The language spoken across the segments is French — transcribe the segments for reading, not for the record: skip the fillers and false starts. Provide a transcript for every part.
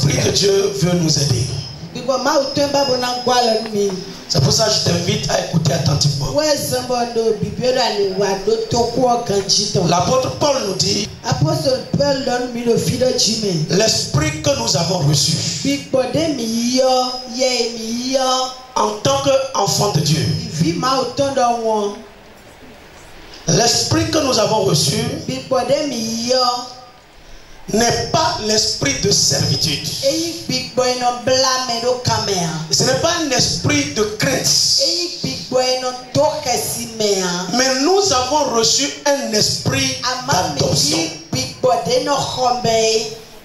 l'Esprit de Dieu veut nous aider. C'est pour ça que je t'invite à écouter attentivement. L'apôtre Paul nous dit, l'Esprit que nous avons reçu en tant qu'enfant de Dieu, l'Esprit que nous avons reçu n'est pas l'esprit de servitude. Ce n'est pas un esprit de crainte. Mais nous avons reçu un esprit d'adoption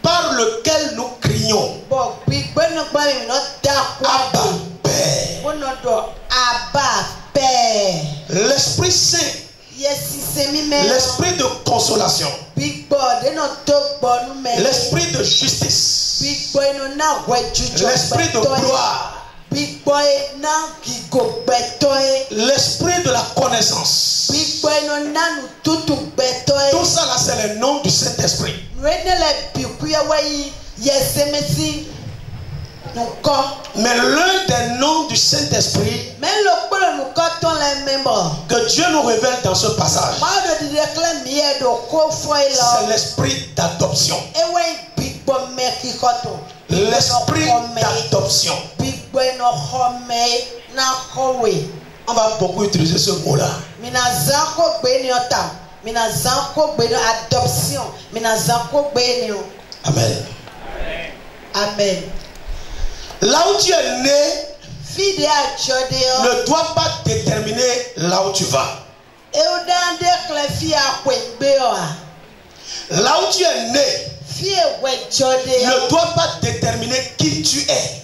par lequel nous crions Abba Père. L'Esprit Saint, l'esprit de consolation, l'esprit de justice, l'esprit de gloire, l'esprit de la connaissance. Tout ça là, c'est le nom du Saint-Esprit. Mais l'un des noms du Saint-Esprit que Dieu nous révèle dans ce passage, c'est l'esprit d'adoption. L'esprit d'adoption. On va beaucoup utiliser ce mot-là. Amen. Amen. Là où tu es né ne doit pas déterminer là où tu vas. Là où tu es né ne doit pas déterminer qui tu es.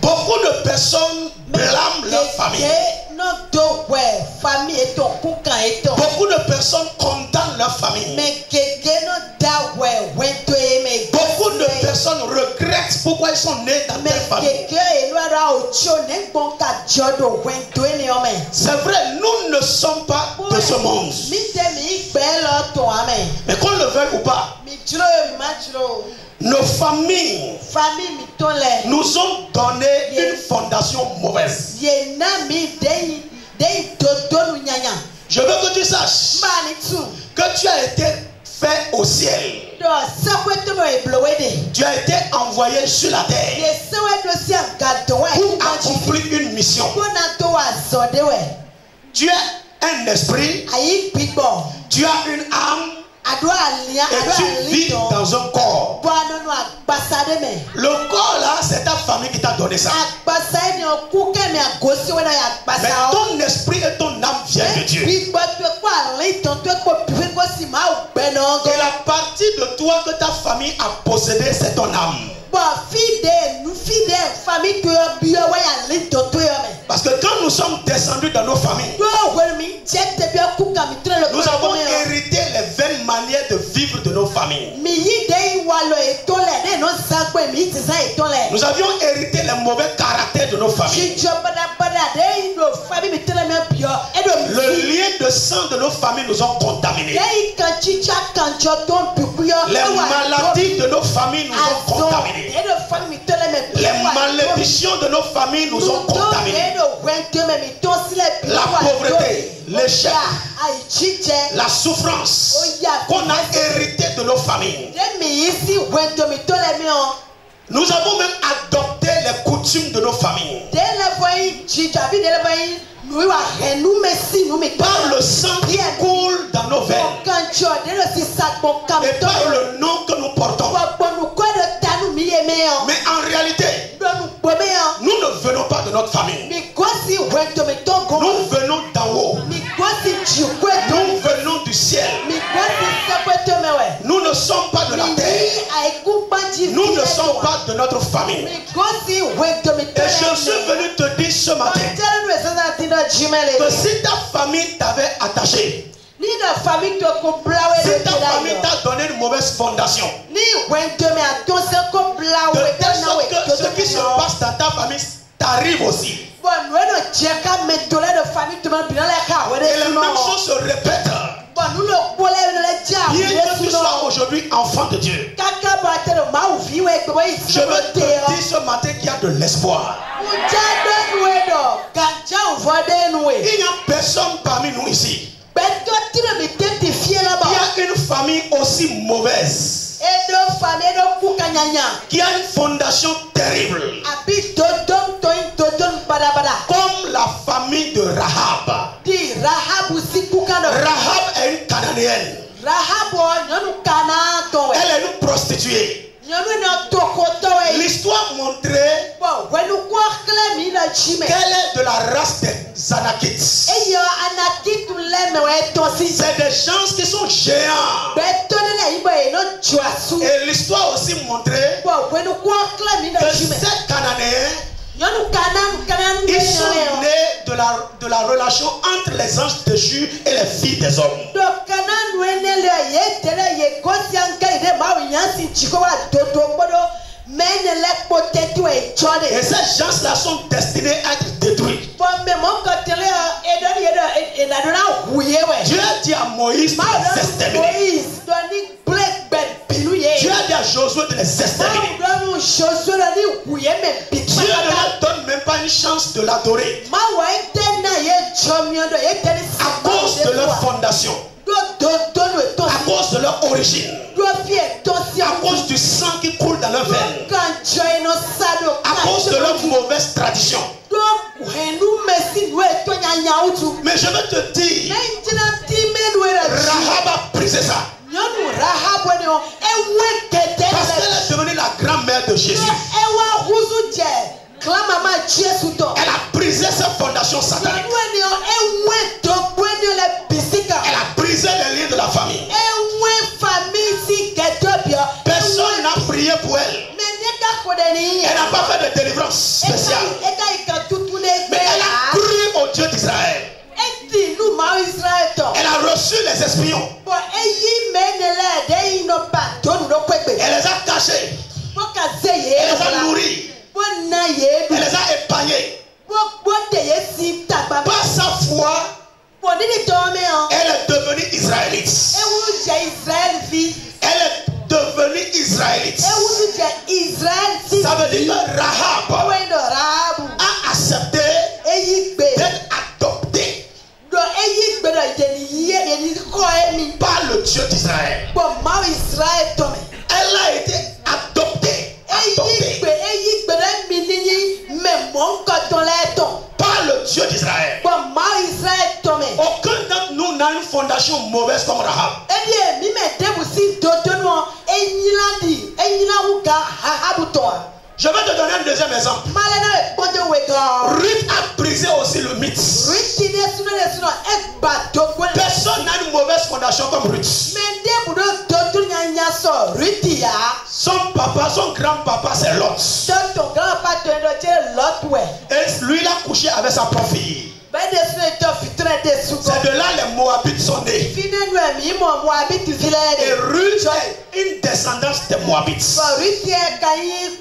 Beaucoup de personnes blâment leur famille. Beaucoup de personnes condamnent leur famille. Beaucoup de personnes regrettent pourquoi ils sont nés dans telle famille. C'est vrai, nous ne sommes pas de ce monde. Mais qu'on le veuille ou pas, nos familles nous ont donné une fondation mauvaise. Je veux que tu saches que tu as été fait au ciel. Tu as été envoyé sur la terre pour accomplir une mission. Tu as un esprit, tu as une âme, et tu vis dans un corps. Le corps là, c'est ta famille qui t'a donné ça. Mais ton esprit et ton âme viennent de Dieu. Et la partie de toi que ta famille a possédée, c'est ton âme. Parce que quand nous sommes descendus dans nos familles, nous avons hérité les vaines manières de vivre de nos familles. Nous avions hérité les mauvais caractères de nos familles. Le lien de sang de nos familles nous ont contaminés. Les maladies de nos familles nous ont contaminés. Les malédictions de nos familles nous ont contaminés. La pauvreté, l'échec, la souffrance qu'on a hérité de nos familles. Nous avons même adopté les coutumes de nos familles. Par le sang qui coule dans nos veines et par le nom que nous portons. Mais en réalité, nous ne venons pas de notre famille. Nous venons d'en haut. Nous venons du ciel. Nous ne sommes pas de la terre. Nous ne sommes pas de notre famille. Et je suis venu te dire ce matin que si ta famille t'avait attaché, si ta famille t'a donné une mauvaise fondation, de telle sorte que ce qui se passe dans ta famille t'arrive aussi. Et la même chose se répète. Bien que tu sois aujourd'hui enfant de Dieu, je veux te dire ce matin qu'il y a de l'espoir. Il n'y a personne parmi nous ici. Il y a une famille aussi mauvaise, qui a une fondation terrible, comme la famille de Rahab. Rahab est une Cananéenne. Elle est une prostituée. L'histoire montrait qu'elle est de la race des Anakites. C'est des gens qui sont géants. Et l'histoire aussi montrait que ces Cananéens, ils sont nés de la relation entre les anges déchus et les filles des hommes. Et ces gens-là sont destinés à être détruits. Dieu a dit à Moïse de les exterminer. Dieu a dit à Josué de les exterminer. Dieu ne leur donne même pas une chance de l'adorer à cause de leur fondation, à cause de leur origine, à cause du sang qui coule dans leur veine, à cause de leur mauvaise tradition. Mais je veux te dire, Rahab a brisé ça. Parce qu'elle est devenue la grand-mère de Jésus. Elle a brisé sa fondation satanique. Elle a brisé les liens de la famille. Personne n'a prié pour elle. Elle n'a pas fait de délivrance spéciale. Mais elle a cru au Dieu d'Israël. Elle a reçu les espions. Elle les a cachés. Elle les a nourris. Elle les a épargnés. Par sa foi, elle est devenue israélite. Elle est devenue israélite. Ça veut dire que Rahab a accepté d'être adoptée par le Dieu d'Israël. Elle a été adoptée par le Dieu d'Israël. Aucun d'entre nous n'a une fondation mauvaise comme Rahab. Je vais te donner un deuxième exemple. Ruth a brisé aussi le mythe. Personne n'a une mauvaise fondation comme Ruth. Son papa, son grand-papa, c'est Lot. Et lui, il a couché avec sa propre fille. C'est de là les Moabites sont nés. Et Ruth est une descendance des Moabites.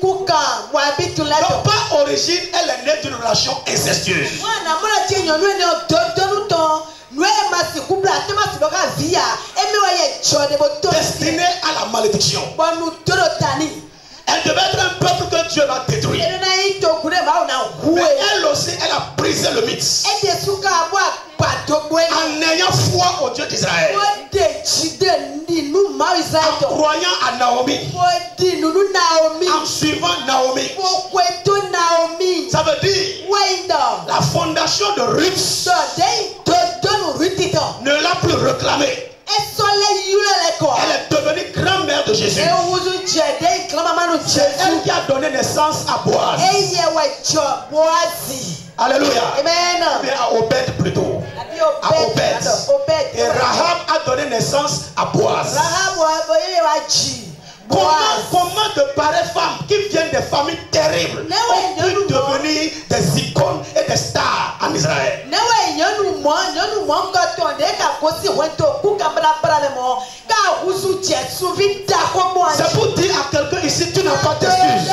Donc par origine, elle est née d'une relation incestueuse. Destinée à la malédiction. Elle devait être un peuple que Dieu va détruire. Mais elle aussi, elle a brisé le mythe. En ayant foi au Dieu d'Israël. En croyant à Naomi. En suivant Naomi. Ça veut dire la fondation de Ruth ne l'a plus réclamée. Elle est devenue grand-mère de Jésus. C'est elle qui a donné naissance à Boaz. Alléluia. Mais à Obed plutôt. À Obed. Et Rahab a donné naissance à Boaz. Comment de pareilles femmes qui viennent des familles terribles ont pu devenir des icônes et des stars en Israël? C'est pour dire à quelqu'un ici, tu n'as pas d'excuses.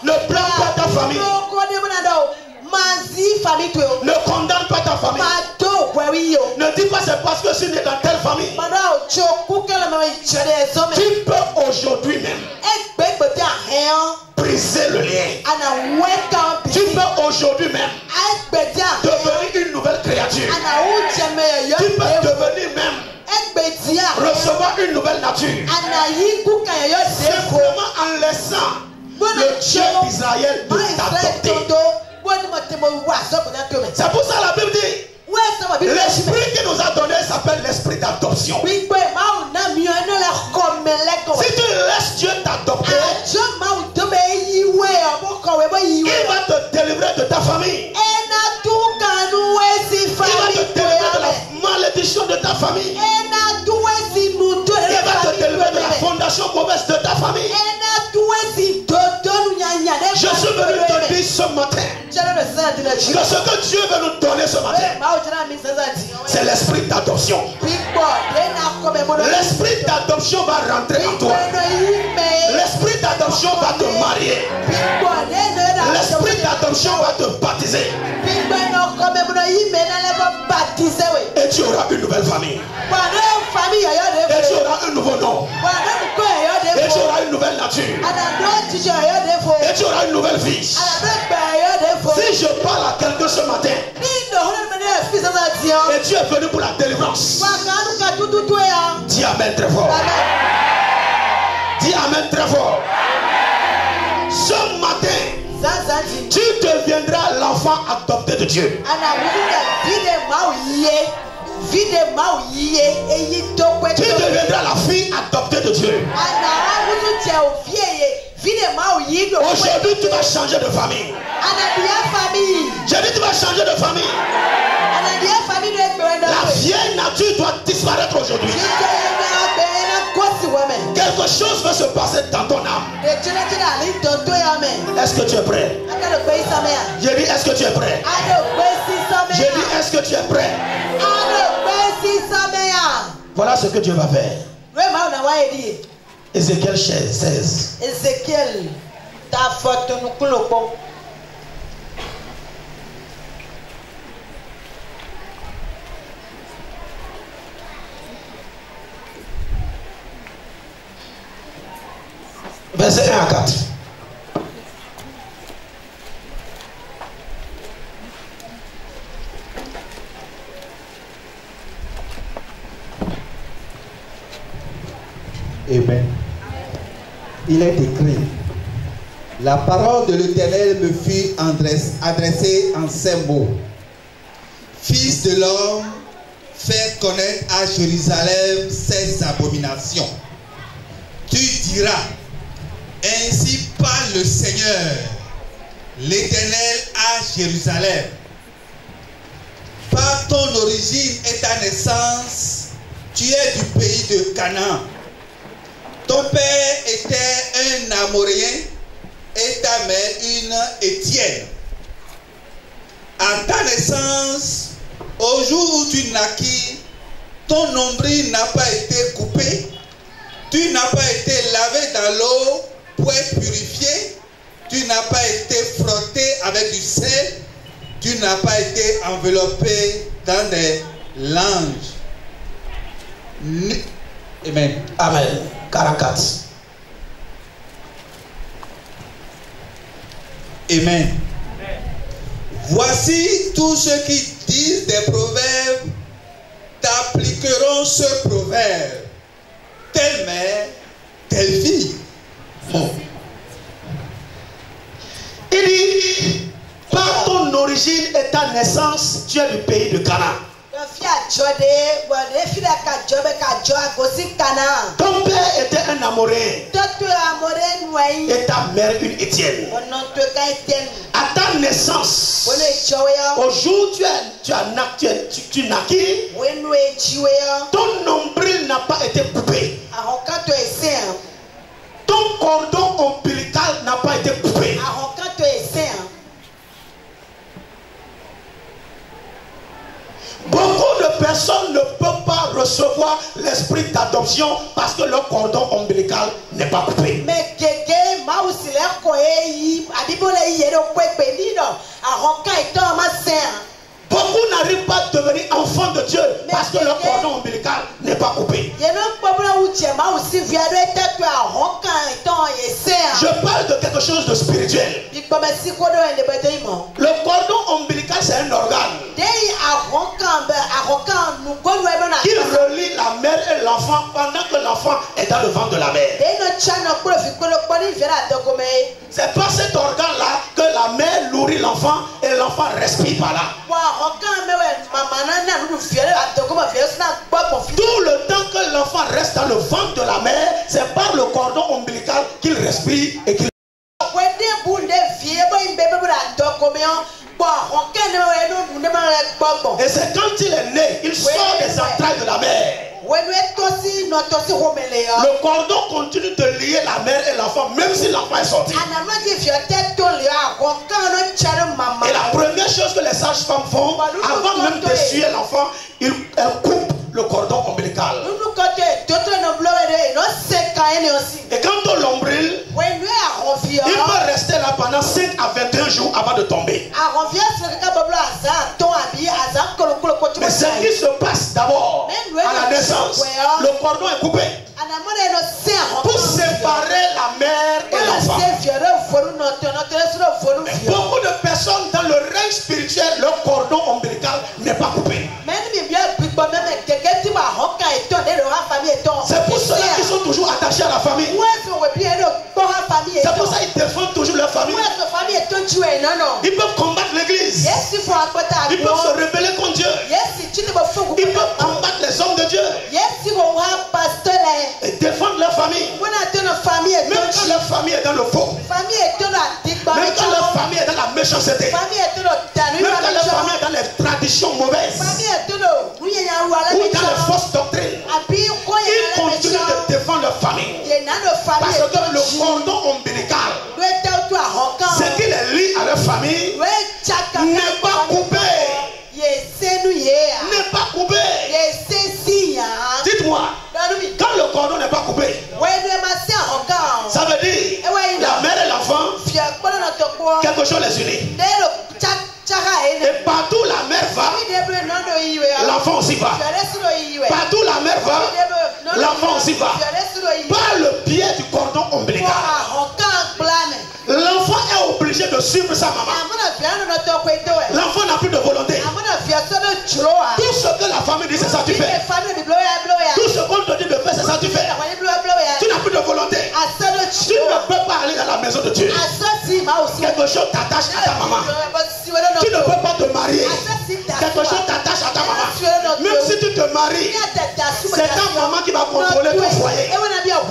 Ne plains pas ta famille. Ne condamne pas ta famille. Ne dis pas c'est parce que je suis né dans telle famille. Tu peux aujourd'hui même briser le lien. Tu peux aujourd'hui même devenir une nouvelle créature. Tu peux devenir même recevoir une nouvelle nature. Simplement en laissant le Dieu d'Israël de t'adopter. C'est pour ça la Bible dit l'esprit qu'il nous a donné s'appelle l'esprit d'adoption. Si tu laisses Dieu t'adopter, il va te délivrer de ta famille. Il va te délivrer de la malédiction de ta famille. Il va te délivrer de la fondation mauvaise de ta famille. Je suis venu te dire ce matin que ce que Dieu veut nous donner ce matin, c'est l'esprit d'adoption. L'esprit d'adoption va rentrer en toi. L'esprit d'adoption va te marier. L'esprit d'adoption va te baptiser. Et tu auras une nouvelle famille. Et tu auras un nouveau nom. Et tu auras une nouvelle nature. Et tu auras une noelle vie. Si je parle à quelqu'un ce matin et tu es venu pour la délivrance, dis Amen très fort. Dis Amen très fort. Ce matin, tu deviendras l'enfant adopté de Dieu. Tu deviendras la fille adoptée de Dieu. Aujourd'hui, tu vas changer de famille. J'ai dit tu vas changer de famille. La vieille nature doit disparaître aujourd'hui. Quelque chose va se passer dans ton âme. Est-ce que tu es prêt? J'ai dit est-ce que tu es prêt? J'ai dit est-ce que tu es prêt? Voilà ce que Dieu va faire. Ézéchiel 16. Ézéchiel, ta faute nous clopons. Verset 1 à 4. Amen. Il est écrit: la parole de l'Éternel me fut adressée en ces mots. Fils de l'homme, fais connaître à Jérusalem ses abominations. Tu diras: ainsi parle le Seigneur, l'Éternel à Jérusalem. Par ton origine et ta naissance, tu es du pays de Canaan. Ton père était un Amoréen et ta mère une Étienne. À ta naissance, au jour où tu naquis, ton nombril n'a pas été coupé, tu n'as pas été lavé dans l'eau pour être purifié, tu n'as pas été frotté avec du sel, tu n'as pas été enveloppé dans des langes. Amen. Amen. 44. Amen. Voici tous ceux qui disent des proverbes t'appliqueront ce proverbe: telle mère, telle fille. Il dit, par ton origine et ta naissance, tu es du pays de Canaan. Ton père était un Amoréen et ta mère une Étienne. À ta naissance, au jour où tu naquis, ton nombril n'a pas été coupé. Ton cordon ombilical n'a pas été coupé. Beaucoup de personnes ne peuvent pas recevoir l'esprit d'adoption parce que leur cordon ombilical n'est pas coupé. Beaucoup n'arrivent pas à devenir enfants de Dieu parce que leur cordon ombilical n'est pas coupé. Je parle de quelque chose de spirituel. Le cordon ombilical, c'est un organe qui relie la mère et l'enfant pendant que l'enfant est dans le ventre de la mère. C'est par cet organe-là que la mère nourrit l'enfant et l'enfant respire par là. Tout le temps que l'enfant reste dans le ventre de la mère, c'est par le cordon ombilical qu'il respire et qu'il... Et c'est quand il est né, il sort des entrailles de la mère. Le cordon continue de lier la mère et l'enfant, même si l'enfant est sorti. Et la première chose que les sages-femmes font, avant même d'essuyer l'enfant, elles coupent le cordon ombilical. Et quand on l'ombril, il peut rester là pendant 5 à 21 jours avant de tomber. Mais ce qui se passe d'abord à la naissance, le cordon est coupé pour séparer la mère et l'enfant. Beaucoup de personnes dans le règne spirituel, leur cordon ombilical n'est pas coupé. C'est pour cela qu'ils sont toujours attachés à la famille. C'est pour ça qu'ils défendent toujours leur famille. Ils peuvent combattre l'église. Ils peuvent se rebeller contre Dieu. Ils peuvent combattre les hommes de Dieu et défendre leur famille. Même quand leur famille est dans le faux, même quand leur famille est dans la méchanceté, même quand leur famille est dans les traditions mauvaises ou dans les fausses doctrines, ils continuent de défendre leur famille. Parce que le cordon ombilical, ce qui les lie à leur famille, n'est pas coupé. N'est pas coupé. Dites-moi, quand le cordon n'est pas coupé, ça veut dire la mère et l'enfant, quelque chose les unit. Et partout la mère va, l'enfant aussi va. Partout la mère va, l'enfant aussi va. Par le biais du cordon ombilical. L'enfant est obligé de suivre sa maman. L'enfant n'a plus de volonté. Tout ce que la famille dit, c'est ça que tu fais. Tout ce qu'on te dit de faire, c'est ça que tu fais. Tu n'as plus de volonté. Tu ne peux pas aller dans la maison de Dieu. Quelque chose t'attache à ta maman. Tu ne peux pas te marier. Quelque chose t'attache à ta maman. Même si tu te maries, c'est ta maman qui va contrôler ton foyer.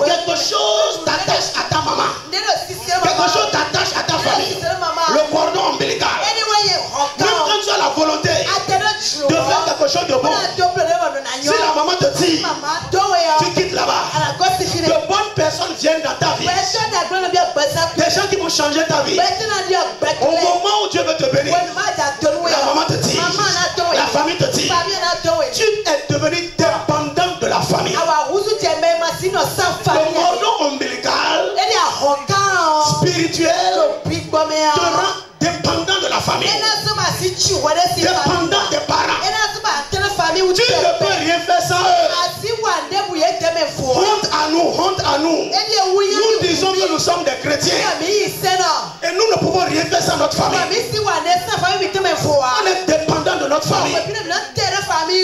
Quelque chose t'attache à ta maman. Quelque chose t'attache à ta famille. Le cordon ombilical. Même quand tu as la volonté de faire quelque chose de bon, si la maman te dit, tu quittes là-bas. De bonnes personnes viennent dans ta vie. Des gens qui vont changer ta vie. Au moment où Dieu veut te bénir, la maman te dit, la famille te dit, tu es devenu dépendant de la famille. Le cordon ombilical spirituel te rend dépendant de la famille, dépendant des parents. Tu ne peux rien faire sans eux. Honte à nous, honte à nous. Nous disons que nous sommes des chrétiens et nous ne pouvons rien faire sans notre famille. On est dépendant de notre famille.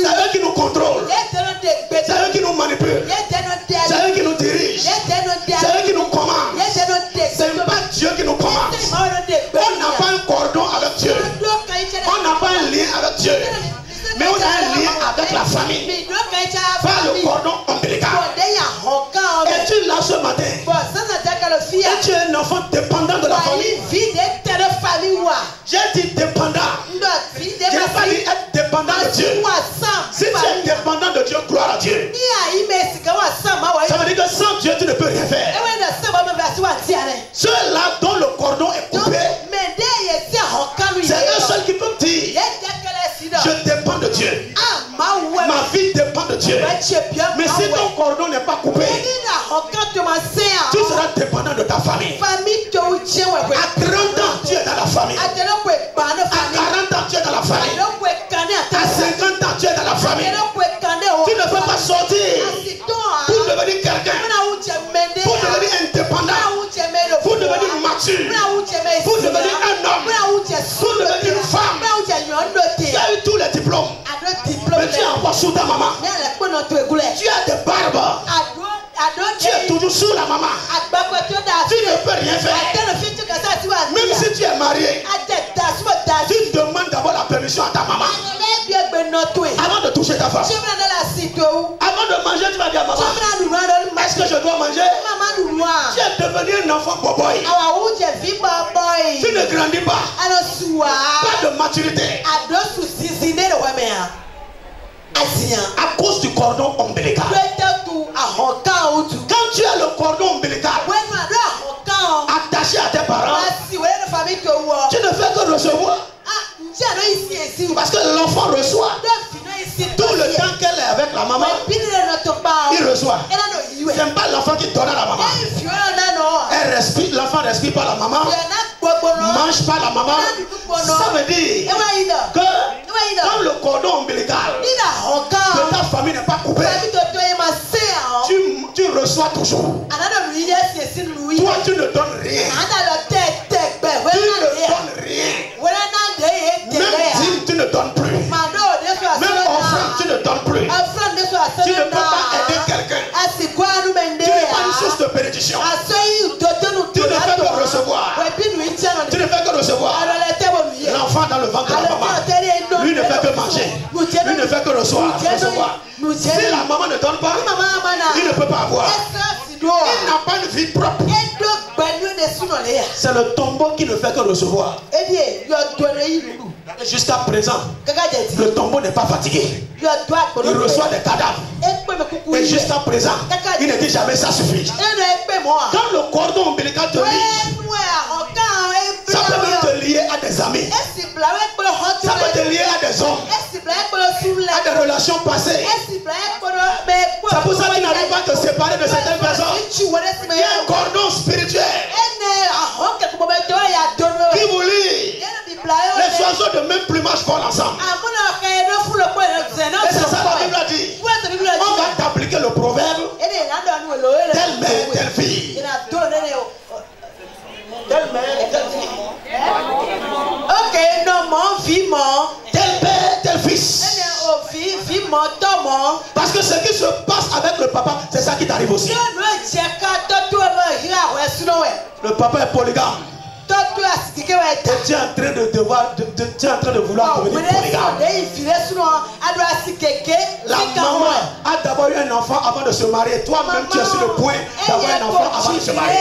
C'est eux qui nous contrôlent. C'est eux qui nous manipulent. C'est eux qui nous dirigent. C'est eux qui nous commandent. C'est pas Dieu qui nous commande. On n'a pas un cordon avec Dieu. On n'a pas un lien avec Dieu. Mais on a un lien avec la famille. Par le cordon ombilical. Et tu là ce matin. Et tu es un enfant dépendant de la famille. J'ai dit dépendant. J'ai pas dit être dépendant de Dieu. Si tu es dépendant de Dieu, gloire à Dieu. Ça veut dire que sans Dieu, tu ne peux rien faire. Ceux-là dont le cordon est coupé, c'est eux seuls qui peuvent dire je dépends de Dieu. Ma vie dépend de Dieu. Mais si ton cordon n'est pas coupé, tu seras dépendant de ta famille. À 30 ans, tu es dans la famille. À 40 ans, tu es dans la famille. mature pour devenir un homme, pour devenir une femme. Tu as eu tous les diplômes. Mais tu es encore sous ta maman. Tu as des barbes. Tu es toujours sous la maman. Tu ne peux rien faire. Même si tu es marié, tu demandes d'abord la permission à ta maman. Avant de toucher ta femme. Avant de manger, tu vas dire à maman, est-ce que je dois manger? Tu es devenu un enfant boboy. Tu ne grandis pas. Pas de maturité. À cause du cordon ombilical. Quand tu as le cordon ombilical attaché à tes parents, tu ne fais que recevoir. Parce que l'enfant reçoit. Tout le temps qu'elle est avec la maman, il reçoit. Ce n'est pas l'enfant qui donne à la maman. Elle respire, l'enfant ne respire pas la maman, mange pas la maman. Ça veut dire que comme le cordon ombilical de ta famille n'est pas coupé, tu reçois toujours. Toi, tu ne donnes rien. Tu ne donnes rien. Même dîme, tu ne donnes plus. Même offrande, tu ne donnes plus. Tu ne peux pas aider quelqu'un. Tu n'es pas une source de bénédiction. Tu ne fais que recevoir. Tu ne fais que recevoir. L'enfant dans le ventre de la maman, lui ne fait que manger. Lui ne fait que recevoir. Si la maman ne donne pas, il ne peut pas avoir. Il n'a pas une vie propre. C'est le tombeau qui ne fait que recevoir. Jusqu'à présent, le tombeau n'est pas fatigué. Il reçoit des cadavres. Et jusqu'à présent, il ne dit jamais ça suffit. Quand le cordon ombilical te lie, ça peut même te lier à des amis. Ça peut te lier à des hommes, à des relations passées. C'est pour ça qu'il n'arrive pas à te séparer de certaines personnes. Il y a un cordon spirituel qui vous lie. Les oiseaux de même plumage volent ensemble. Et c'est ça la Bible a dit. On va t'appliquer le proverbe. Telle mère, telle fille. Ok, non, mon fils, tel père, tel fils. Parce que ce qui se passe avec le papa, c'est ça qui t'arrive aussi. Le papa est polygame. Tu es en train de vouloir devenir polygame. La maman a d'abord eu un enfant avant de se marier. Toi-même, tu es sur le point d'avoir un enfant avant de se marier.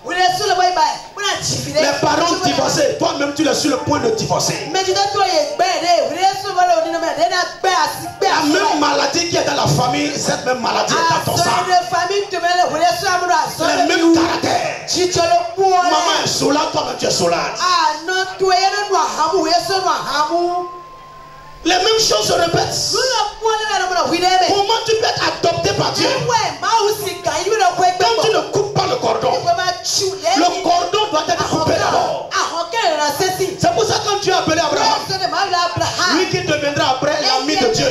Les parents divorcés, toi-même tu es sur le point de divorcer. La même maladie qui est dans la famille, cette même maladie est dans ton sang. Les mêmes caractères. Maman est soulade, toi-même tu es soulade. Les mêmes choses se répètent. Comment tu peux être adopté par Dieu? Quand tu ne coupes pas le cordon doit être coupé d'abord. C'est pour ça que quand tu as appelé Abraham, lui qui deviendra après l'ami de Dieu,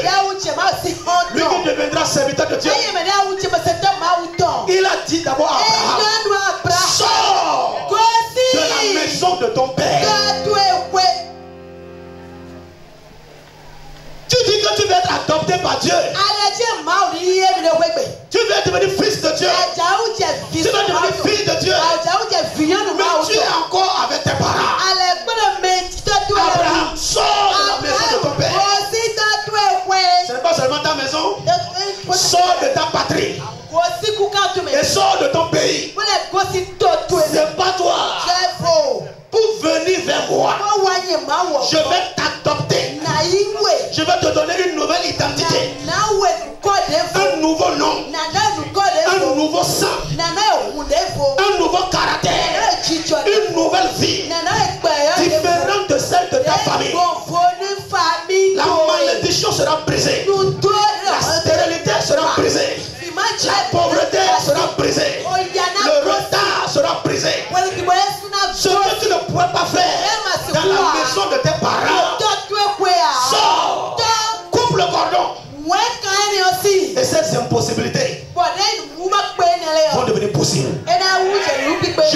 lui qui deviendra serviteur de Dieu, il a dit d'abord à Abraham, sors de la maison de ton père. Tu dis que tu veux être adopté par Dieu. Tu veux devenir fils de Dieu. Tu veux devenir fille de Dieu. Mais tu es encore avec tes parents. Abraham, sors de la maison de ton père. Ce n'est pas seulement ta maison. Sors de ta patrie. Et sors de ton pays. C'est pas toi. Pour venir vers moi, je vais t'adopter. Je vais te donner une nouvelle identité, un nouveau nom, un nouveau sang, un nouveau caractère, une nouvelle vie différente de celle de ta famille. La malédiction sera brisée, la stérilité sera brisée, la pauvreté sera brisée, le retard sera brisé. Ce que tu ne pourrais pas faire dans la maison de tes parents, sors, coupe le cordon. Et ces impossibilités vont devenir possibles.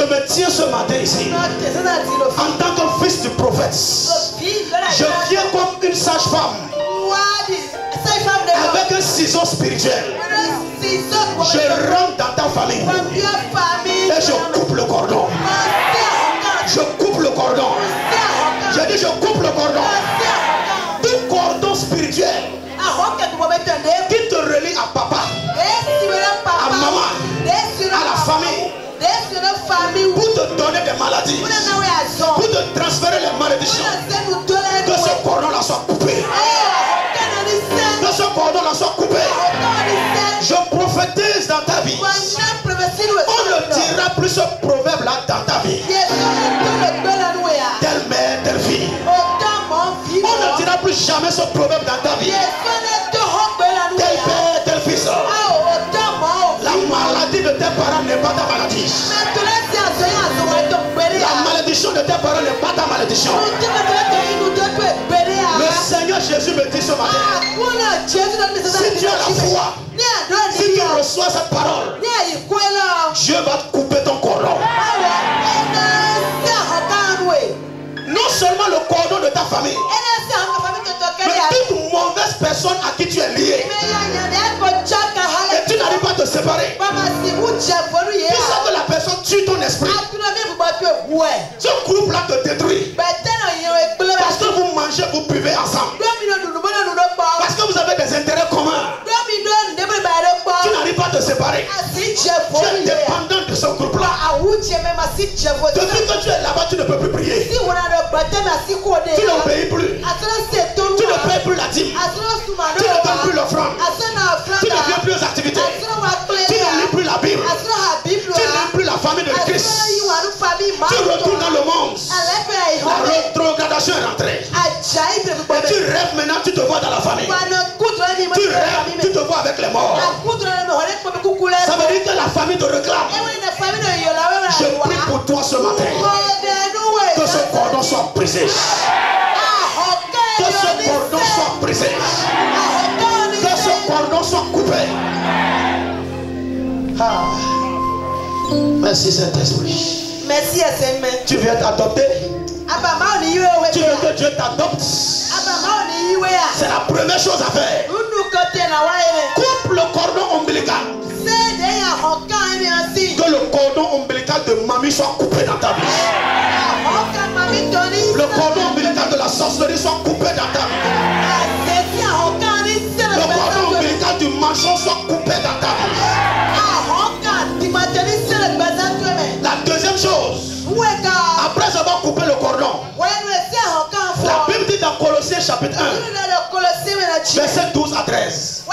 Je me tiens ce matin ici en tant que fils du prophète. Je viens comme une sage-femme avec un ciseau spirituel. Je rentre dans ta famille et je coupe le cordon. Je coupe le cordon. Je dis je coupe le cordon. Tout cordon spirituel qui te relie à papa, à maman, à la famille, pour te donner des maladies, pour te transférer les malédictions, que ce cordon-là soit coupé. Que ce cordon-là soit coupé. Je prophétise dans ta vie. On ne dira plus ce proverbe-là dans ta vie. Telle mère, telle fille. On ne dira plus jamais ce proverbe dans ta vie. Tel père, tel fils. La maladie de tes parents n'est pas ta maladie. La malédiction de tes parents n'est pas ta malédiction. Le Seigneur Jésus me dit ce matin, si tu as la foi, si tu reçois cette parole, Dieu va te couper ton cordon. Non seulement le cordon de ta famille, mais toute mauvaise personne à qui tu es lié et tu n'arrives pas à te séparer. Tu sais que la personne tue ton esprit. Ce groupe-là te détruit. Parce que vous mangez, vous buvez ensemble. Parce que vous avez des intérêts communs. Tu n'arrives pas à te séparer. Tu es dépendant de ce groupe-là. Depuis que tu es là-bas, tu ne peux plus prier. Tu n'obéis plus. Tu ne payes plus la dîme. Tu ne donnes plus l'offrande. Tu ne viens plus aux activités. Tu ne lis plus la Bible. Tu ne lis plus la famille de Christ. Tu retournes dans le monde. La rétrogradation est rentrée. Et tu rêves maintenant, tu te vois dans la famille. Tu rêves, tu te vois avec les morts. Ça veut dire que la famille te réclame. Je prie pour toi ce matin. Que ce cordon soit brisé. Que ce cordon soit brisé. Que ce cordon soit coupé. Ah. Merci Saint-Esprit. Merci à ses mains. Tu viens t'adopter. Tu veux que Dieu t'adopte. C'est la première chose à faire. Coupe le cordon ombilical. Que le cordon ombilical de mamie soit coupé dans ta vie. Le cordon ombilical de la sorcellerie soit coupé dans ta vie. Le cordon ombilical du mensonge soit coupé dans ta vie. La deuxième chose, après avoir coupé le cordon, la Bible dit dans Colossiens chapitre 1, verset 12 à 13.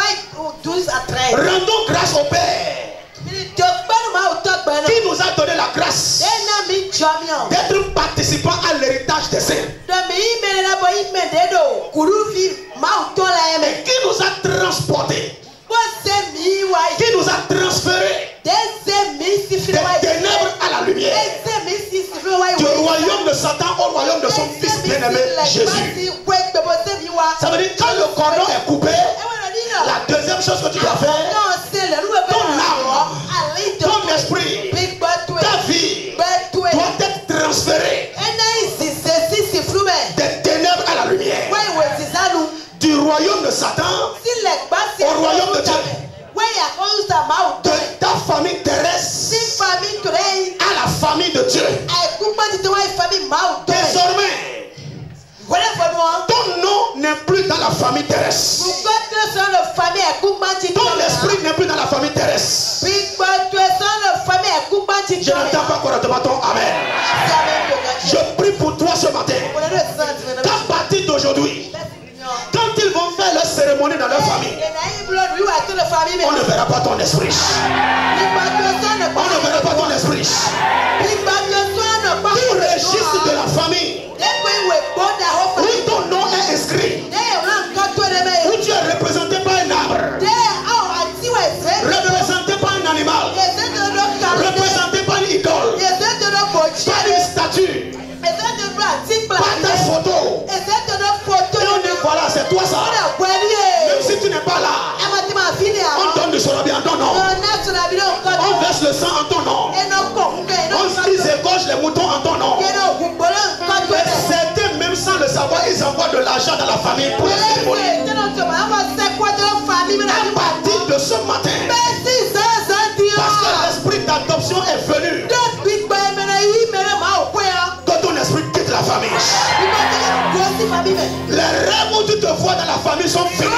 Rendons grâce au Père qui nous a donné la grâce d'être participants à l'héritage des saints. Et qui nous a transportés, qui nous a transférés des ténèbres à la lumière, du royaume de Satan au royaume de son fils bien-aimé Jésus. Ça veut dire que quand le cordon est coupé, la deuxième chose que tu dois faire, ton âme, ton esprit, ta vie doit être transférée des ténèbres à la lumière, du royaume de Satan au royaume de Dieu, de ta famille terrestre à la famille de Dieu. Désormais, ton nom n'est plus dans la famille terrestre. Ton esprit n'est plus dans la famille terrestre. Je n'entends pas correctement ton amen. Je prie pour toi ce matin. Qu'à partir d'aujourd'hui, quand ils vont faire leur cérémonie dans leur famille, on ne verra pas ton esprit. On ne verra pas ton esprit. Tout registre de la famille où ton nom est inscrit, où tu es représenté par un arbre, représenté par un animal, représenté par une idole, par une statue, par ta photo. Et on dit voilà, c'est toi ça. Même si tu n'es pas là, on donne du sorabi en ton nom. On verse le sang en ton nom. On dit famille pour la cérémonie. À partir de ce matin, parce que l'esprit d'adoption est venu, quand ton esprit quitte la famille, les rêves où tu te vois dans la famille sont finis.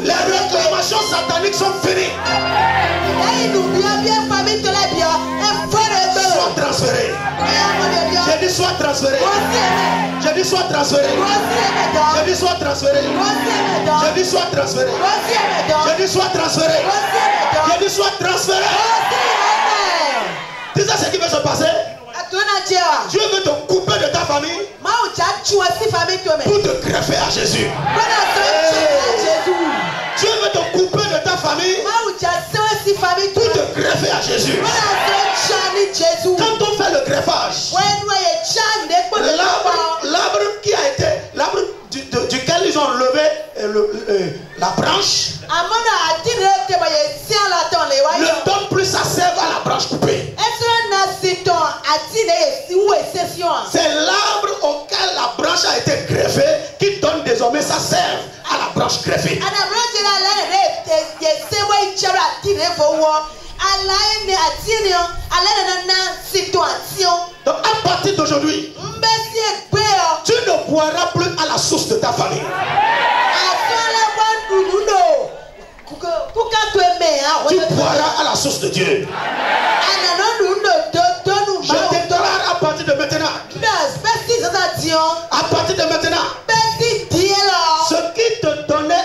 Les réclamations sataniques sont finies. Sois transféré. J'ai dit sois transféré. J'ai dit sois transféré. J'ai dit sois transféré. J'ai dit sois transféré. J'ai dit sois transféré. J'ai dit sois transféré. Tu sais ce qui va se passer? Dieu veut te couper de ta famille pour te greffer à Jésus. Dieu veut te couper de ta famille pour te greffer à Jésus. Quand on fait le greffage, l'arbre qui a été, l'arbre duquel ils ont levé la branche, ne donne plus sa sève à la branche coupée. C'est l'arbre auquel la branche a été greffée qui donne désormais sa sève à la branche greffée. Donc à partir d'aujourd'hui, tu ne boiras plus à la source de ta famille. Tu boiras à la source de Dieu. Je déclare à partir de maintenant, à partir de maintenant,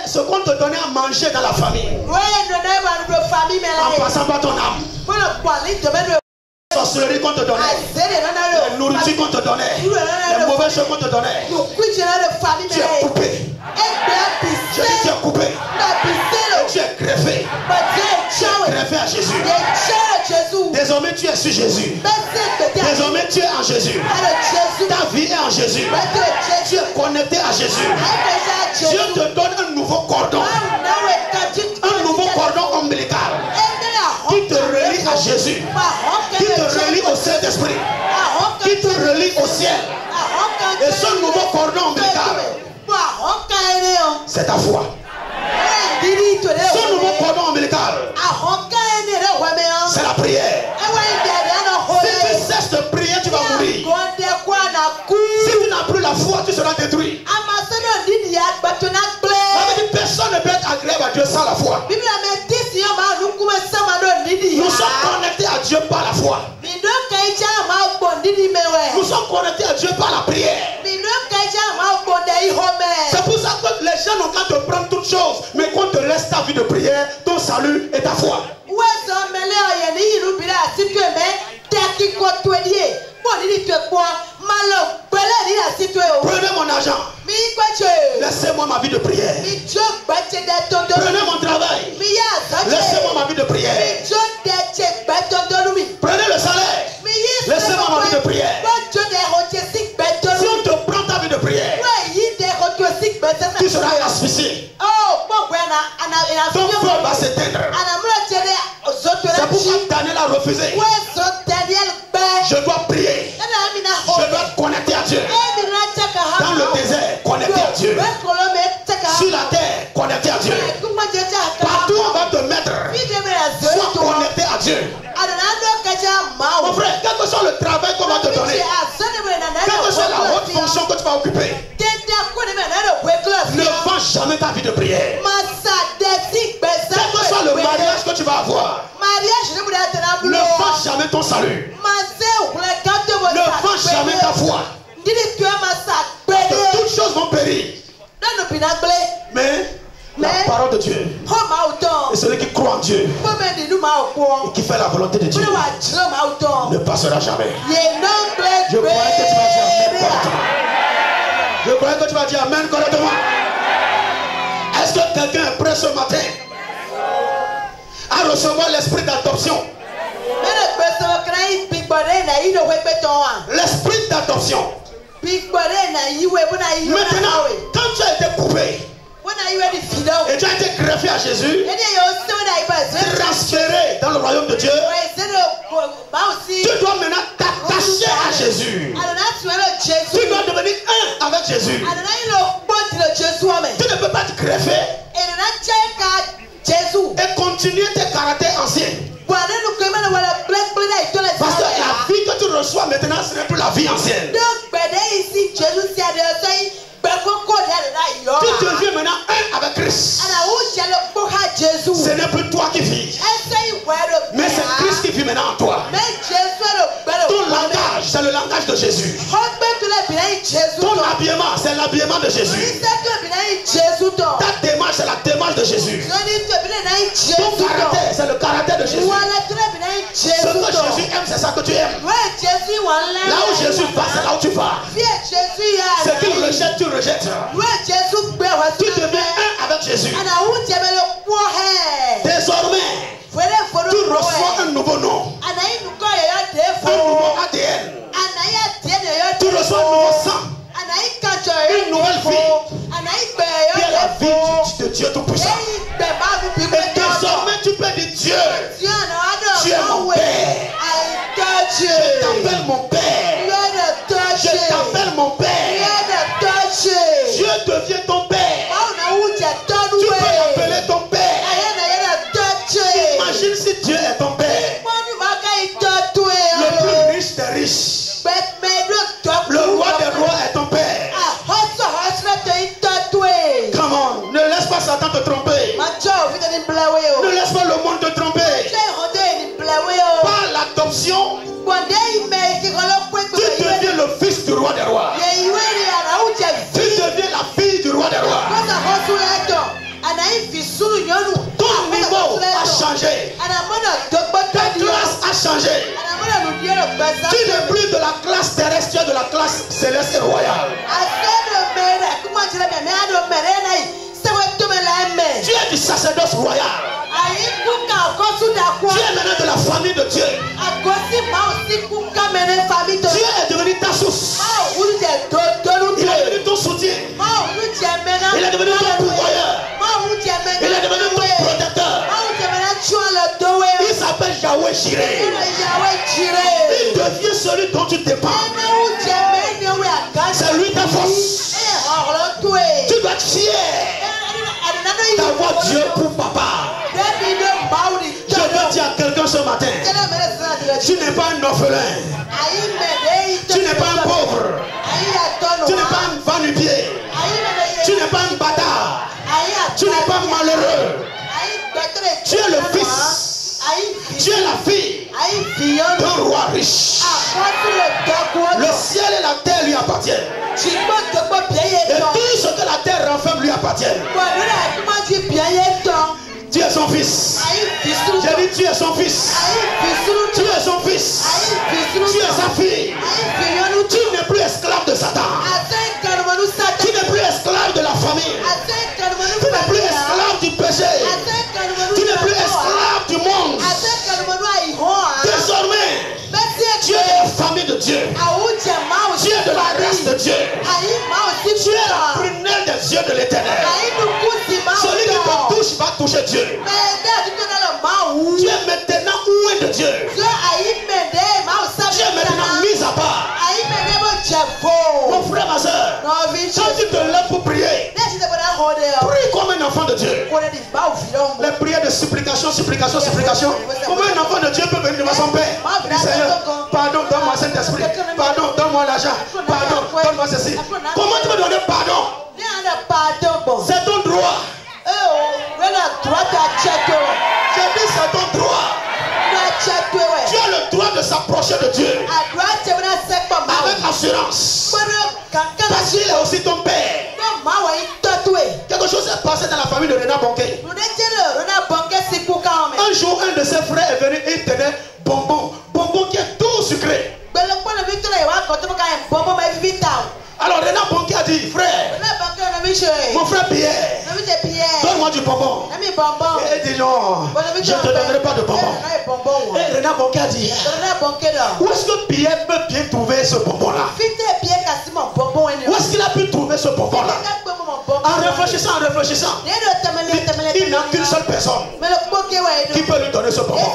ce qu'on te donnait à manger dans la famille, en passant par ton âme, sorcellerie qu'on te donnait, la nourriture qu'on te donnait, les mauvaises choses qu'on te donnait, tu es coupé. Je dis tu es coupé. Et tu es greffé. Tu es greffé à Jésus. Désormais tu es sur Jésus. Désormais tu es en Jésus. Ta vie est en Jésus. Tu es connecté à Jésus. Dieu te donne un nouveau cordon. Un nouveau cordon ombilical qui te relie à Jésus, qui te relie au Saint-Esprit, qui te relie au ciel. Et ce nouveau cordon ombilical, c'est ta foi. Ce nouveau cordon ombilical, c'est la prière. Si tu cesses de prier, tu vas mourir. Si tu n'as plus la foi, tu seras détruit. Personne ne peut être agréable à Dieu sans la foi. Nous sommes connectés à Dieu par la foi. Nous sommes connectés à Dieu par la prière. C'est pour ça que les gens n'ont qu'à te prendre toutes choses, mais qu'on te laisse ta vie de prière, ton salut et ta foi. Prenez mon argent. Laissez-moi ma vie de prière. Prenez mon travail. Laissez-moi ma vie de prière. Prenez le salaire. Laissez-moi ma vie de prière. Si on te prend ta vie de prière, tu seras asphyxié. Ton feu va s'éteindre. C'est pourquoi Daniel a refusé. Je dois prier. Je dois te connecter à Dieu. Dans le désert, connecté à Dieu. Sur la terre, connecté à Dieu. Partout on va te mettre, sois connecté à Dieu. Mon frère, quel que soit le travail qu'on va te donner, quelle que soit la haute fonction que tu vas occuper, ne vends jamais ta vie de prière. Quel que soit le mariage que tu vas avoir, ne vends jamais ton salut. Ne vends jamais ta foi. Parce que toutes choses vont périr. Mais la parole de Dieu et celui qui croit en Dieu et qui fait la volonté de Dieu ne passera jamais. Je croyais que tu vas dire Amen correctement. Je croyais que tu vas dire Amen correctement. Est-ce que quelqu'un est prêt ce matin à recevoir l'esprit d'adoption? L'esprit d'adoption. Maintenant, quand tu as été coupé et tu as été greffé à Jésus, transféré dans le royaume de Dieu, tu dois maintenant t'attacher à Jésus. Tu dois devenir un avec Jésus. Tu ne peux pas te greffer et continuer tes caractères anciens. Parce que la vie que tu reçois maintenant, ce n'est plus la vie ancienne. Tu deviens maintenant un avec Christ. Ce n'est plus toi qui vis, mais c'est Christ qui vit maintenant en toi. Ton langage, c'est le langage de Jésus. Ton habillement, c'est l'habillement de Jésus. Ta démarche, c'est la démarche de Jésus. Ton caractère, c'est le caractère de Jésus. Ce que Jésus aime, c'est ça que tu aimes. Là où Jésus va, c'est là où tu vas. Ce qu'il rejette, tu rejettes. Tu deviens un avec Jésus. Désormais, tu reçois un nouveau nom, un nouveau ADN. Tu reçois un nouveau sang, une nouvelle vie, qui est la vie de Dieu Tout-Puissant. Et désormais, tu peux dire Dieu, tu es mon Père. Je t'appelle mon Père. Je t'appelle mon Père. Dieu devient ton Père. Tu peux l'appeler ton Père. Imagine si Dieu est ton Père. Le plus riche des riches. Le roi des rois est ton Père. Come on, ne laisse pas Satan te tromper. Ne laisse pas le monde te tromper. Par l'adoption, tu deviens le fils du roi des rois. Tu deviens la fille du roi des rois. Ton niveau a changé. Ta classe a changé. Tu n'es plus de la classe terrestre, tu es de la classe céleste et royale. Tu es du sacerdoce royal. Tu es maintenant de la famille de Dieu. Dieu est devenu ta source. Il est devenu ton soutien. Il est devenu ton pourvoyeur. Il est devenu ton protecteur. Il s'appelle Yahweh Jireh. Il devient celui dont tu dépends. C'est lui ta force. Tu dois être fier d'avoir Dieu pour papa. Je veux dire à quelqu'un ce matin, tu n'es pas un orphelin. Tu n'es pas un pauvre. Tu n'es pas un va-nu-pied. Tu n'es pas un bâtard. Tu n'es pas malheureux. Tu es le fils. Tu es la fille d'un roi riche. Le ciel et la terre lui appartiennent. Et tout ce que la terre renferme lui appartient. Tu es son fils. J'ai dit tu es son fils. Tu es son fils. Tu es sa fille. Tu n'es plus esclave de Satan. Tu n'es plus esclave de la famille. Tu n'es plus esclave du péché. Tu n'es plus esclave du monde. Désormais, tu es de la famille de Dieu. Tu es de la race de Dieu. Tu es la prunelle des yeux de l'Éternel. Celui qui te touche va toucher Dieu. Tu es maintenant loin de Dieu. Tu es maintenant mis à part. Mon frère, ma soeur, quand tu te lèves pour prier, prie comme un enfant de Dieu. Les prières de supplication, supplication, supplication. Comment un enfant de Dieu peut venir devant son Père? Seigneur, pardon, donne-moi Saint-Esprit. Pardon, donne-moi l'argent. Pardon, donne-moi ceci. Comment tu peux donner pardon? C'est ton droit. J'ai dit c'est ton droit. Tu as le droit de s'approcher de Dieu avec assurance. Parce qu'il est aussi ton Père. Quelque chose s'est passé dans la famille de Renard Bonquet. Un jour, un de ses frères est venu et il tenait bonbon. Bonbon qui est tout sucré. Alors Renard Bonquet a dit, frère, mon frère Pierre, donne-moi du bonbon. Et il dit non, je ne te donnerai pas de bonbon. Et Renard Bonquet a dit, où est-ce que Pierre peut bien trouver ce bonbon-là? Où est-ce qu'il a pu trouver ce bonbon-là? En réfléchissant, il n'a qu'une seule personne qui peut lui donner ce bonbon.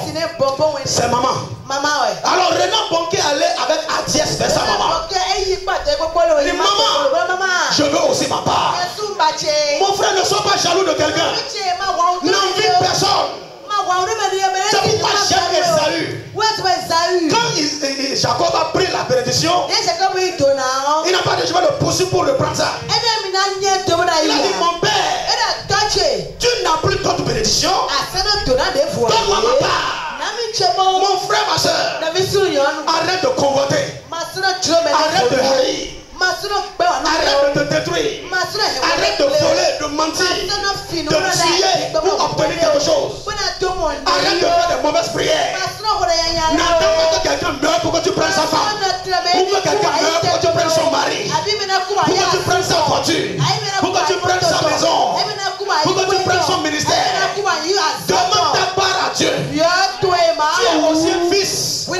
C'est maman. Alors Renard Bonquet allait avec Adiès vers sa maman. dit maman, je veux aussi ma part. Mon frère, ne sois pas jaloux de quelqu'un. N'envie personne. C'est pourquoi j'aime Esaü. Quand Jacob a pris la bénédiction, il n'a pas de chemin de poursuivre pour reprendre ça. Il a dit mon père, tu n'as plus d'autre bénédiction. Donne-moi ma part. Mon frère, ma soeur, arrête de convoiter. Arrête de haïr. Arrête de te détruire. Arrête de voler, de mentir, de tuer pour obtenir quelque chose. Arrête de faire de mauvaises prières. N'attends pas que quelqu'un meure pour que tu prennes sa femme. Pour que quelqu'un meure pour que tu prennes son mari. Pour que tu prennes sa voiture. Pour que tu prennes sa maison. Pour que tu prennes son ministère. Demande ta part à Dieu. Tu es aussi un fils. Tu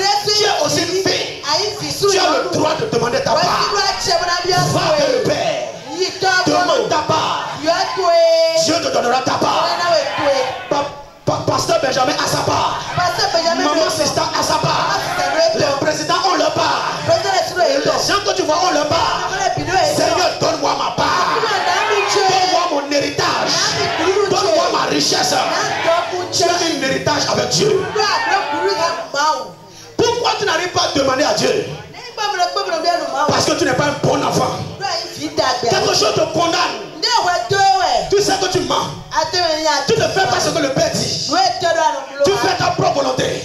es aussi une fille. Tu as le droit de demander ta part. Va vers le Père. Demande ta part. Dieu te donnera ta part. Pasteur Benjamin a sa part. Maman Sista a sa part. Les présidents ont leur part. Les gens que tu vois ont leur part. Seigneur, donne-moi ma part. Donne-moi mon héritage. Donne-moi ma richesse. Tu as un héritage avec Dieu. Pourquoi tu n'arrives pas à demander à Dieu? Parce que tu n'es pas un bon enfant. Quelque chose te condamne. Tu sais que tu mens. Tu ne fais pas ce que le Père dit. Tu fais ta propre volonté.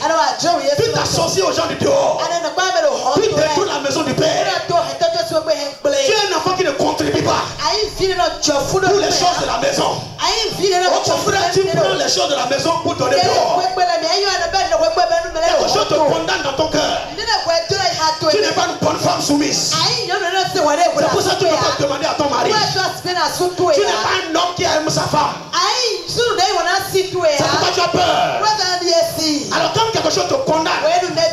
Tu t'associes aux gens du dehors. Tu détruis la maison du Père. Tu es un enfant qui ne contribue pas pour les choses de la maison. Autre frère, tu prends les choses de la maison pour donner dehors. Quelque chose te condamne dans ton cœur. Tu n'es pas une bonne femme soumise. C'est pour ça que tu ne peux pas demander à ton mari. Tu n'es pas un homme qui aime sa femme. C'est pourquoi tu as peur. Alors quand quelque chose te condamne,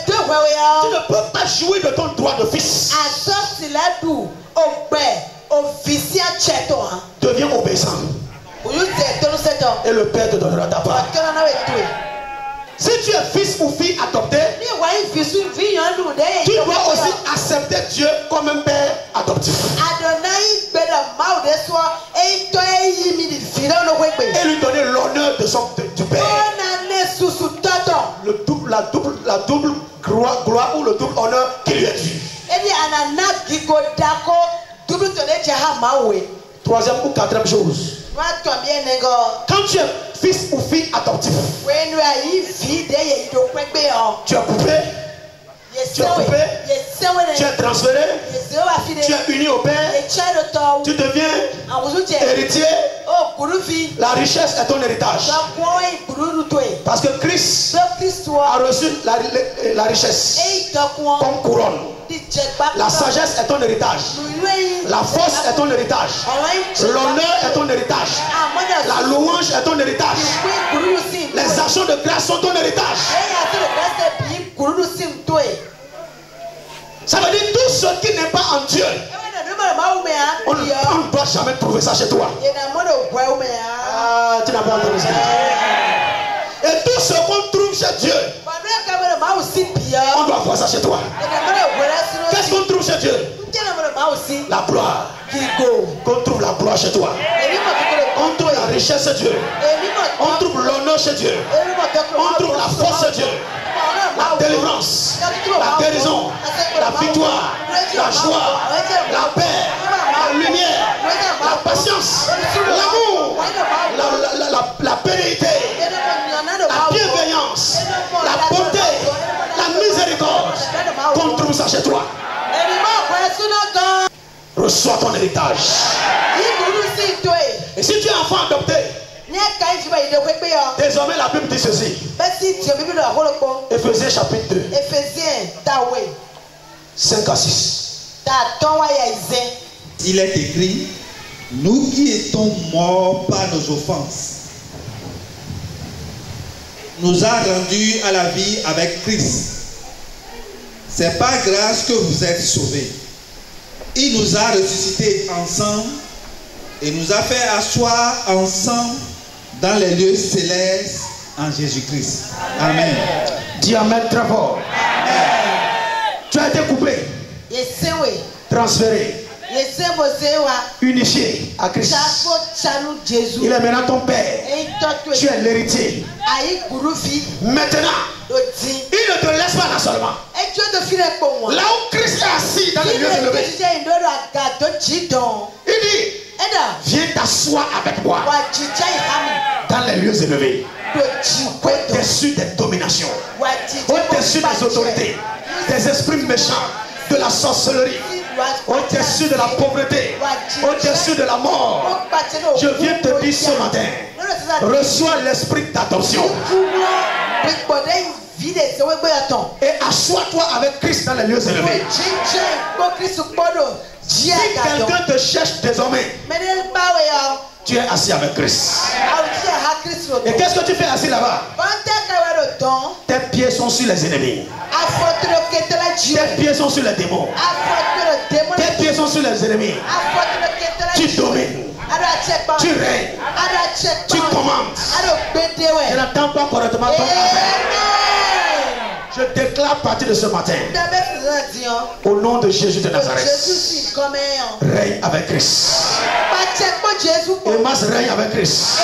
tu ne peux pas jouir de ton droit de fils. Deviens obéissant. Et le Père te donnera ta part. Si tu es fils ou fille adopté, tu dois aussi accepter Dieu comme un père adoptif. Et lui donner l'honneur du père. La double gloire ou le double honneur qui lui est dû. Troisième ou quatrième chose. Quand tu es fils ou fille adoptif, tu es coupé, tu es transféré, tu es uni au Père, tu deviens héritier. La richesse est ton héritage. Parce que Christ a reçu la richesse comme couronne. La sagesse est ton héritage. La force est ton héritage. L'honneur est ton héritage. La louange est ton héritage. Les actions de grâce sont ton héritage. Ça veut dire tout ce qui n'est pas en Dieu. On ne doit jamais trouver ça chez toi. Tu n'as pas entendu ça. Et tout ce qu'on trouve chez Dieu, on doit voir ça chez toi. Qu'est-ce qu'on trouve chez Dieu? La gloire. Qu'on trouve la gloire chez toi. On trouve la richesse chez Dieu. On trouve l'honneur chez Dieu. On trouve la force chez Dieu. La délivrance, la guérison, la victoire, la joie, la paix, la lumière, la patience, l'amour, la pénalité, la bienveillance, la beauté, la miséricorde. Qu'on trouve ça chez toi. Reçois ton héritage. Et si tu es enfant adopté, désormais la Bible dit ceci. Éphésiens chapitre 2. 5 à 6. Il est écrit, nous qui étions morts par nos offenses, nous a rendus à la vie avec Christ. C'est par grâce que vous êtes sauvés. Il nous a ressuscités ensemble et nous a fait asseoir ensemble dans les lieux célestes en Jésus-Christ. Amen. Dis Amen très fort. Amen. Tu as été coupé, transféré, unifié à Christ. Il est maintenant ton père. Tu es l'héritier. Maintenant, il ne te laisse pas là seulement. Là où Christ est assis dans les lieux élevés, il dit, viens t'asseoir avec moi dans les lieux élevés, au-dessus des dominations, au-dessus des autorités, des esprits méchants, de la sorcellerie, au-dessus de la pauvreté, au-dessus de la mort. Je viens te dire ce matin, reçois l'esprit d'adoption et assois-toi avec Christ dans les lieux élevés. Si quelqu'un te cherche désormais, tu es assis avec Christ. Et qu'est-ce que tu fais assis là-bas? Tes pieds sont sur les ennemis. Tes pieds sont sur les démons. Tes pieds sont sur les ennemis. Tu domines. Tu règnes. Tu commandes. Je n'attends pas correctement ton affaire. Je déclare à partir de ce matin, au nom de Jésus de Nazareth, règne avec Christ. Emas règne avec Christ.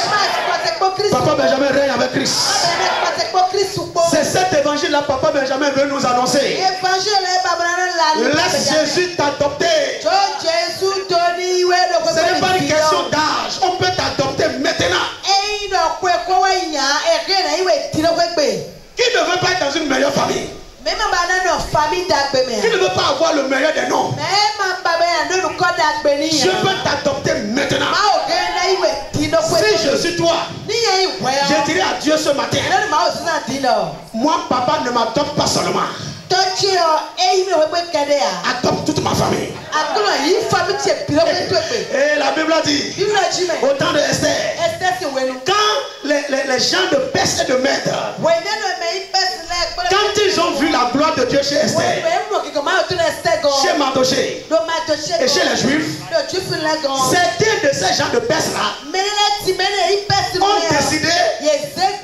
Papa Benjamin règne avec Christ. C'est cet évangile-là, Papa Benjamin veut nous annoncer. Laisse Jésus t'adopter. Ce n'est pas une question d'âge. On peut t'adopter maintenant. Qui ne veut pas être dans une meilleure famille? Qui ne veut pas avoir le meilleur des noms? Je peux t'adopter maintenant. Si je suis toi, je dirais à Dieu ce matin, moi papa ne m'adopte pas seulement, adopte toute ma famille. Et la Bible a dit, au temps de Esther, quand les gens de Perse et de Mède, quand ils ont vu la gloire de Dieu chez Esther, chez Mardoché et chez les Juifs, certains de ces gens de Perse là ont décidé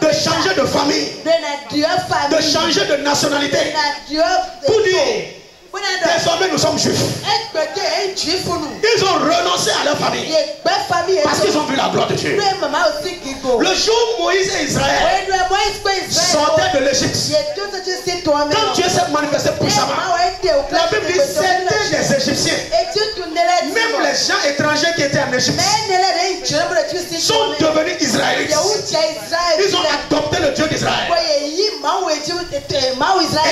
de changer de famille, de changer de nationalité, pour dire désormais nous sommes juifs. Ils ont renoncé à leur famille parce qu'ils ont vu la gloire de Dieu. Le jour où Moïse et Israël sortaient de l'Égypte, quand Dieu s'est manifesté puissamment, la Bible dit c'était des Égyptiens, même les gens étrangers qui étaient en Égypte sont devenus Israélites. Ils ont adopté le Dieu d'Israël et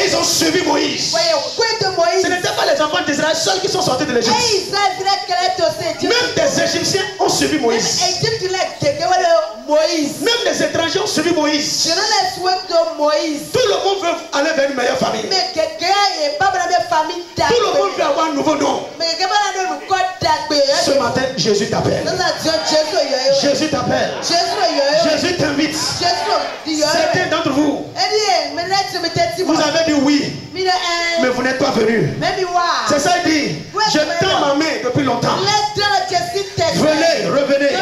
ils ont suivi Moïse. Ce n'étaient pas les enfants d'Israël seuls qui sont sortis de l'Égypte. Même des Égyptiens ont suivi Moïse. Même les étrangers ont suivi Moïse. Tout le monde veut aller vers une meilleure famille. Tout le monde veut avoir un nouveau nom. Ce matin, Jésus t'appelle. Jésus t'appelle. Jésus t'invite. Certains d'entre vous, vous avez dit oui, mais vous n'êtes pas venu. C'est ça il dit. Je tends ma main depuis longtemps. Venez, revenez.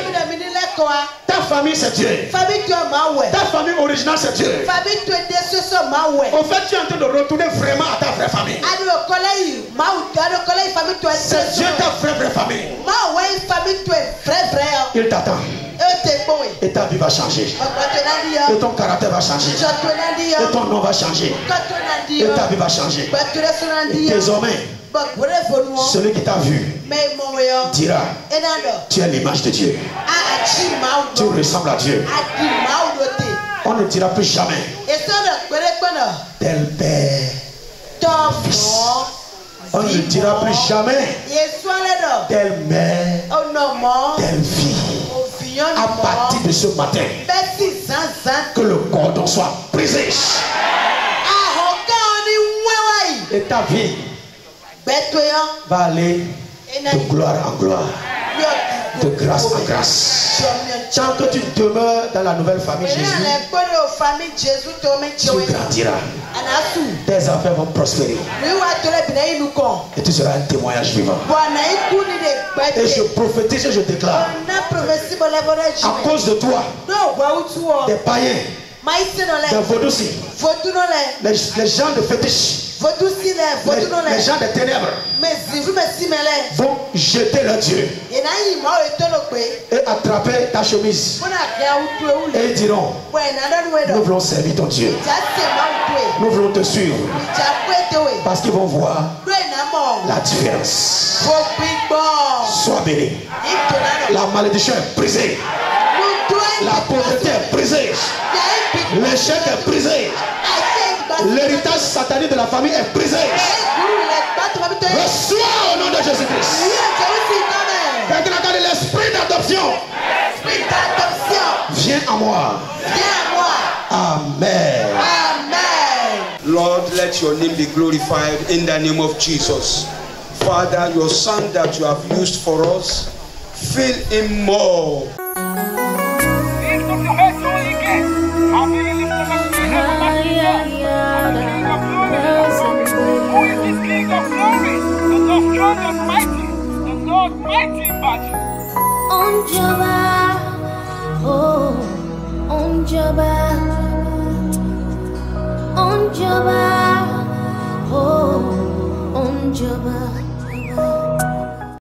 Ta famille c'est Dieu. Ta famille originale c'est Dieu. Au fait tu es en train de retourner vraiment à ta vraie famille. C'est Dieu ta vraie famille. Il t'attend. Et ta vie va changer. Et ton caractère va changer. Et ton nom va changer. Et ta vie va changer. Et désormais, celui qui t'a vu dira, tu es l'image de Dieu. Tu ressembles à Dieu. On ne dira plus jamais tel père, fils. On ne dira plus jamais telle mère, telle fille. À partir de ce matin, que le cordon soit brisé. Et ta vie va aller de gloire en gloire, de grâce en grâce. Tant que tu demeures dans la nouvelle famille Jésus, tu grandiras. Tes affaires vont prospérer. Et tu seras un témoignage vivant. Et je prophétise et je déclare, à cause de toi, des païens, des vaudous, les gens de fétiche, les gens des ténèbres vont jeter leur Dieu et attraper ta chemise et ils diront, nous voulons servir ton Dieu, nous voulons te suivre, parce qu'ils vont voir la différence. Sois béni. La malédiction est brisée, la pauvreté est brisée, l'échec est brisé, l'héritage satanique de la famille est brisé. Reçois au nom de Jésus-Christ. Quelqu'un a dit l'esprit d'adoption. Viens à moi. Amen. Lord, let your name be glorified in the name of Jesus. Father, your son that you have used for us, fill him more. On Jabba.